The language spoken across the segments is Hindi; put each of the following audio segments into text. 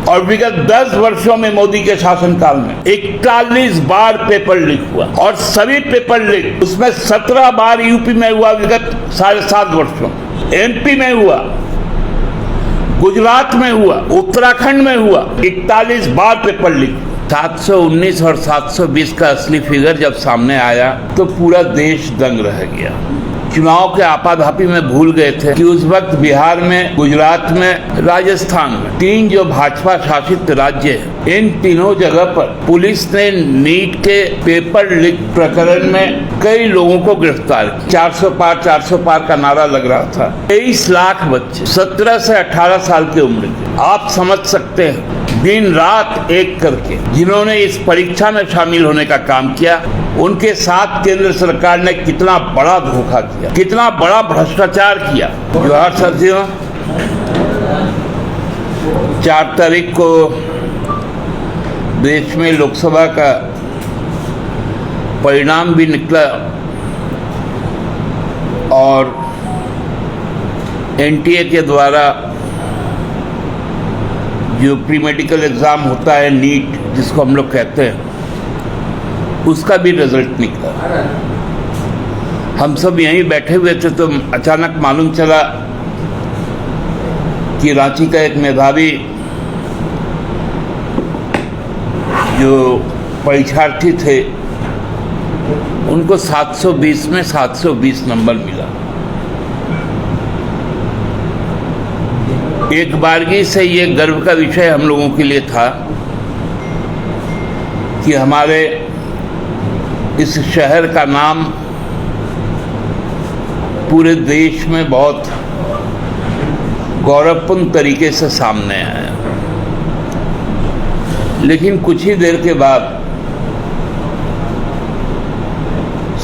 और विगत 10 वर्षों में मोदी के शासनकाल में 41 बार पेपर लीक हुआ और सभी पेपर लीक उसमें 17 बार यूपी में हुआ विगत 7.5 वर्षों, एमपी में हुआ, गुजरात में हुआ, उत्तराखंड में हुआ, 41 बार पेपर लीक। 719 और 720 का असली फिगर जब सामने आया तो पूरा देश दंग रह गया। चुनाव के आपाधापी में भूल गए थे कि उस वक्त बिहार में, गुजरात में, राजस्थान में 3 जो भाजपा शासित राज्य हैं, इन तीनों जगह पर पुलिस ने नीट के पेपर लीक प्रकरण में कई लोगों को गिरफ्तार किया। 400 पार का नारा लग रहा था। 23 लाख बच्चे 17 से 18 साल की उम्र के, आप समझ सकते हैं दिन रात एक करके जिन्होंने इस परीक्षा में शामिल होने का काम किया, उनके साथ केंद्र सरकार ने कितना बड़ा धोखा किया, कितना बड़ा भ्रष्टाचार किया। जोहार साथियों, 4 तारीख को देश में लोकसभा का परिणाम भी निकला और एनटीए के द्वारा जो प्री मेडिकल एग्जाम होता है, नीट जिसको हम लोग कहते हैं, उसका भी रिजल्ट निकला। हम सब यहीं बैठे हुए थे तो अचानक मालूम चला कि रांची का एक मेधावी जो परीक्षार्थी थे, उनको 720 में 720 नंबर मिला। एक बारगी से ये गर्व का विषय हम लोगों के लिए था कि हमारे इस शहर का नाम पूरे देश में बहुत गौरवपूर्ण तरीके से सामने आया। लेकिन कुछ ही देर के बाद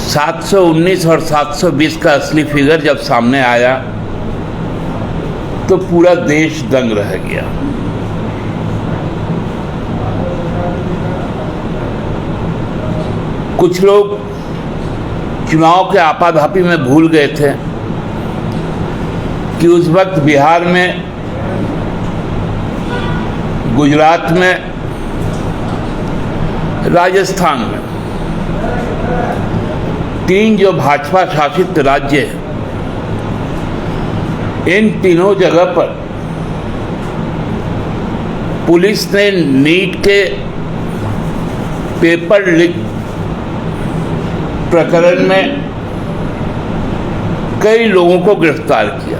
719 और 720 का असली फिगर जब सामने आया तो पूरा देश दंग रह गया। कुछ लोग चुनाव के आपाधापी में भूल गए थे कि उस वक्त बिहार में, गुजरात में, राजस्थान में 3 जो भाजपा शासित राज्य हैं, इन तीनों जगह पर पुलिस ने नीट के पेपर लीक प्रकरण में कई लोगों को गिरफ्तार किया।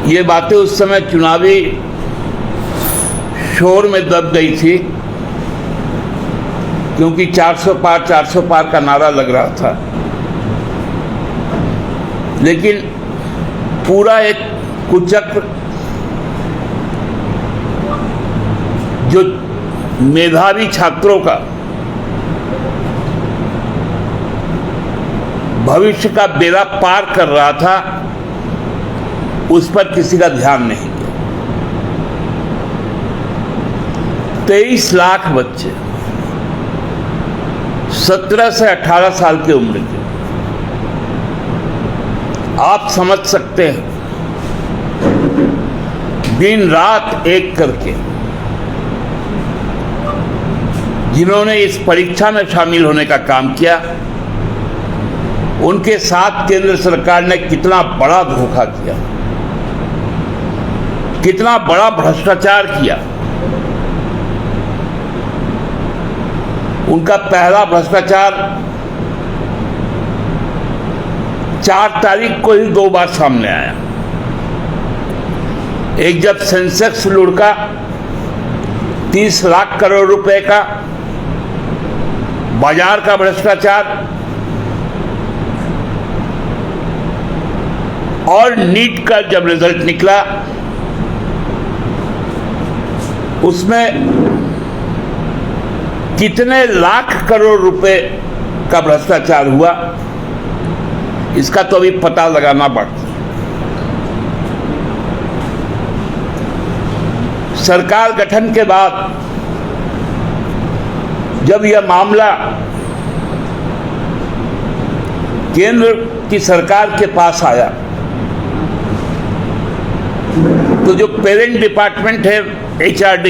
ये बातें उस समय चुनावी शोर में दब गई थी, क्योंकि 400 पार का नारा लग रहा था। लेकिन पूरा एक कुचक्र जो मेधावी छात्रों का भविष्य का बेड़ा पार कर रहा था, उस पर किसी का ध्यान नहीं दिया। 23 लाख बच्चे 17 से 18 साल की उम्र के, आप समझ सकते हैं दिन रात एक करके जिन्होंने इस परीक्षा में शामिल होने का काम किया, उनके साथ केंद्र सरकार ने कितना बड़ा धोखा किया, कितना बड़ा भ्रष्टाचार किया। उनका पहला भ्रष्टाचार 4 तारीख को ही 2 बार सामने आया। एक जब सेंसेक्स लुढ़का 30 लाख करोड़ रुपए का बाजार का भ्रष्टाचार, और नीट का जब रिजल्ट निकला उसमें कितने लाख करोड़ रुपए का भ्रष्टाचार हुआ, इसका तो अभी पता लगाना पड़ता। सरकार गठन के बाद जब यह मामला केंद्र की सरकार के पास आया तो जो पेरेंट डिपार्टमेंट है HRD,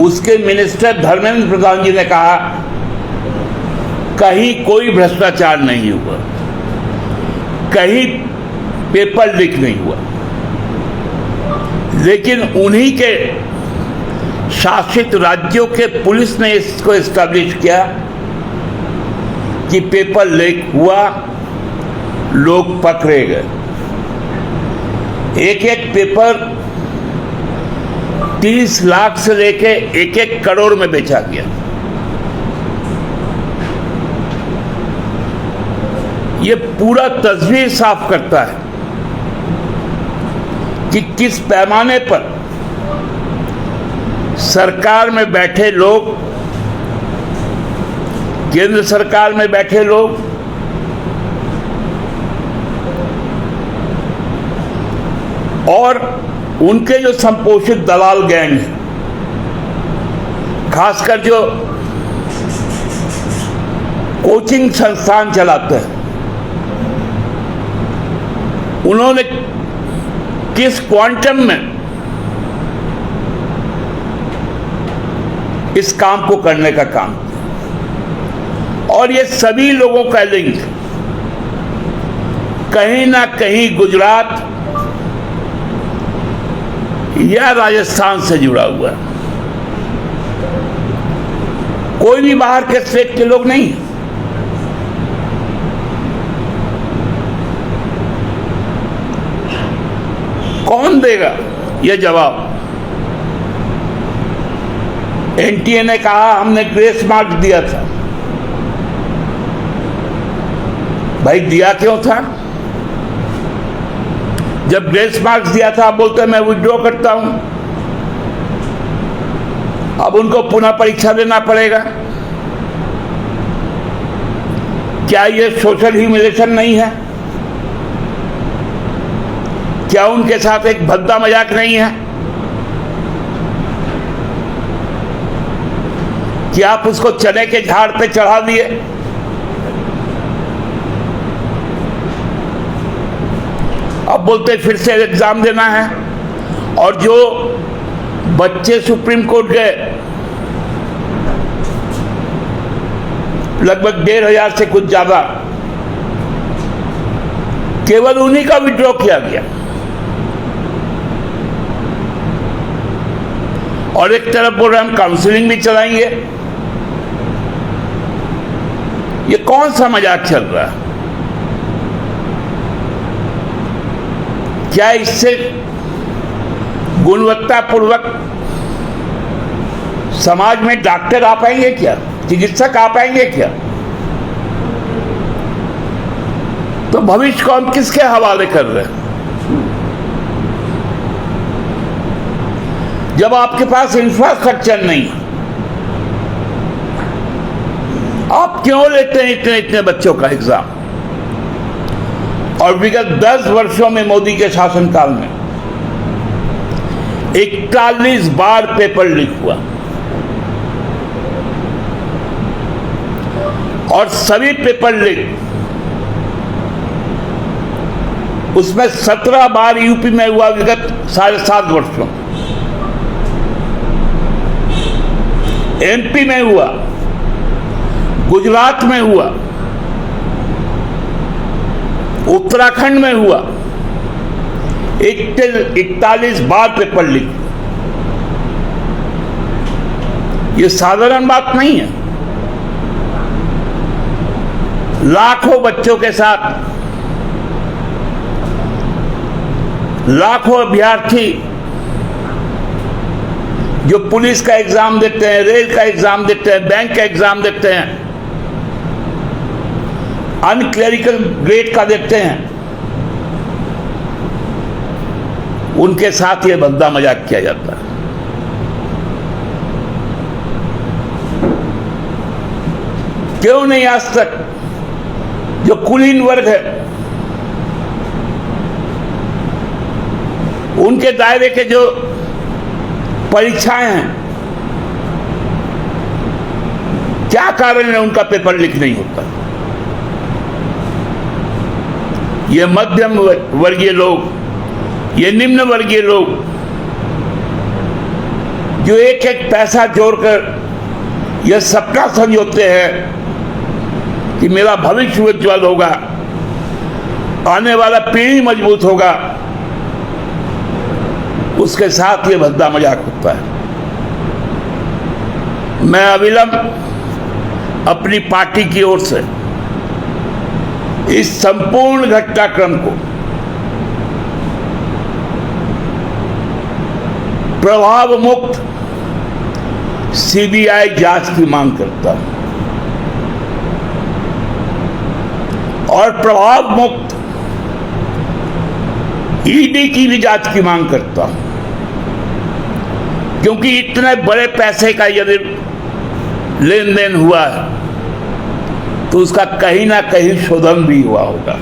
उसके मिनिस्टर धर्मेंद्र प्रधान जी ने कहा कहीं कोई भ्रष्टाचार नहीं हुआ, कहीं पेपर लीक नहीं हुआ। लेकिन उन्हीं के शासित राज्यों के पुलिस ने इसको एस्टैब्लिश किया कि पेपर लीक हुआ, लोग पकड़े गए। एक एक पेपर 30 लाख से लेके 1-1 करोड़ में बेचा गया। ये पूरा तस्वीर साफ करता है कि किस पैमाने पर सरकार में बैठे लोग, केंद्र सरकार में बैठे लोग और उनके जो संपोषित दलाल गैंग है, खासकर जो कोचिंग संस्थान चलाते हैं, उन्होंने किस क्वांटम में इस काम को करने का काम किया। और ये सभी लोगों का लिंक कहीं ना कहीं गुजरात या राजस्थान से जुड़ा हुआ है। कोई भी बाहर के स्टेट के लोग नहीं। कौन देगा यह जवाब? NTA ने कहा हमने ग्रेस मार्क दिया था। भाई दिया क्यों था? जब ग्रेस मार्क्स दिया था, आप बोलते हैं मैं विड्रॉ करता हूं। अब उनको पुनः परीक्षा देना पड़ेगा। क्या ये सोशल ह्यूमिलेशन नहीं है? क्या उनके साथ एक भद्दा मजाक नहीं है? कि आप उसको चने के झाड़ पे चढ़ा दिए? अब बोलते फिर से एग्जाम देना है। और जो बच्चे सुप्रीम कोर्ट गए, लगभग 1,500 से कुछ ज्यादा, केवल उन्हीं का विड्रॉ किया गया। और एक तरफ बोल रहे हम काउंसलिंग भी चलाएंगे। ये कौन सा मजाक चल रहा है? क्या इससे गुणवत्तापूर्वक समाज में डॉक्टर आ पाएंगे क्या? चिकित्सक आ पाएंगे क्या? तो भविष्य को हम किसके हवाले कर रहे हैं? जब आपके पास इंफ्रास्ट्रक्चर नहीं, आप क्यों लेते हैं इतने इतने बच्चों का एग्जाम? और विगत 10 वर्षों में मोदी के शासनकाल में 41 बार पेपर लीक हुआ। और सभी पेपर लीक, उसमें 17 बार यूपी में हुआ विगत 7.5 वर्षों। MP में हुआ, गुजरात में हुआ, उत्तराखंड में हुआ। 41 बार पेपर लीक। ये साधारण बात नहीं है। लाखों बच्चों के साथ लाखों अभ्यर्थी जो पुलिस का एग्जाम देते हैं, रेल का एग्जाम देते हैं, बैंक का एग्जाम देते हैं, अनक्लेरिकल ग्रेड का देते हैं, उनके साथ ये भद्दा मजाक किया जाता है। क्यों नहीं आज तक जो कुलीन वर्ग है, उनके दायरे के जो परीक्षाएं हैं, क्या कारण है उनका पेपर लीक नहीं होता? ये मध्यम वर्गीय लोग, ये निम्न वर्गीय लोग जो एक एक पैसा जोड़कर यह सपना संजोते हैं कि मेरा भविष्य उज्ज्वल होगा, आने वाला पीढ़ी मजबूत होगा, उसके साथ ये भद्दा मजाक होता है। मैं अविलंब अपनी पार्टी की ओर से इस संपूर्ण घटनाक्रम को प्रभाव मुक्त सीबीआई जांच की मांग करता हूं और प्रभाव मुक्त ईडी की भी जांच की मांग करता हूं, क्योंकि इतने बड़े पैसे का यदि लेन देन हुआ है तो उसका कहीं ना कहीं शोधन भी हुआ होगा।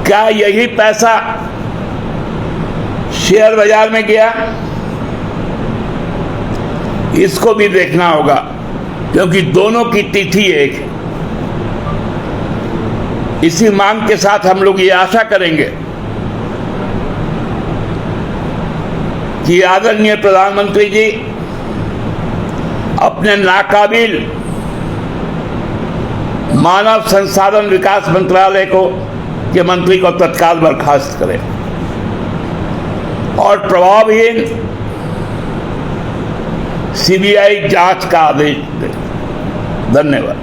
क्या यही पैसा शेयर बाजार में गया? इसको भी देखना होगा, क्योंकि दोनों की तिथि एक है। इसी मांग के साथ हम लोग ये आशा करेंगे कि आदरणीय प्रधानमंत्री जी अपने नाकाबिल मानव संसाधन विकास मंत्रालय के मंत्री को तत्काल बर्खास्त करें और प्रभावहीन सीबीआई जांच का आदेश दें। धन्यवाद।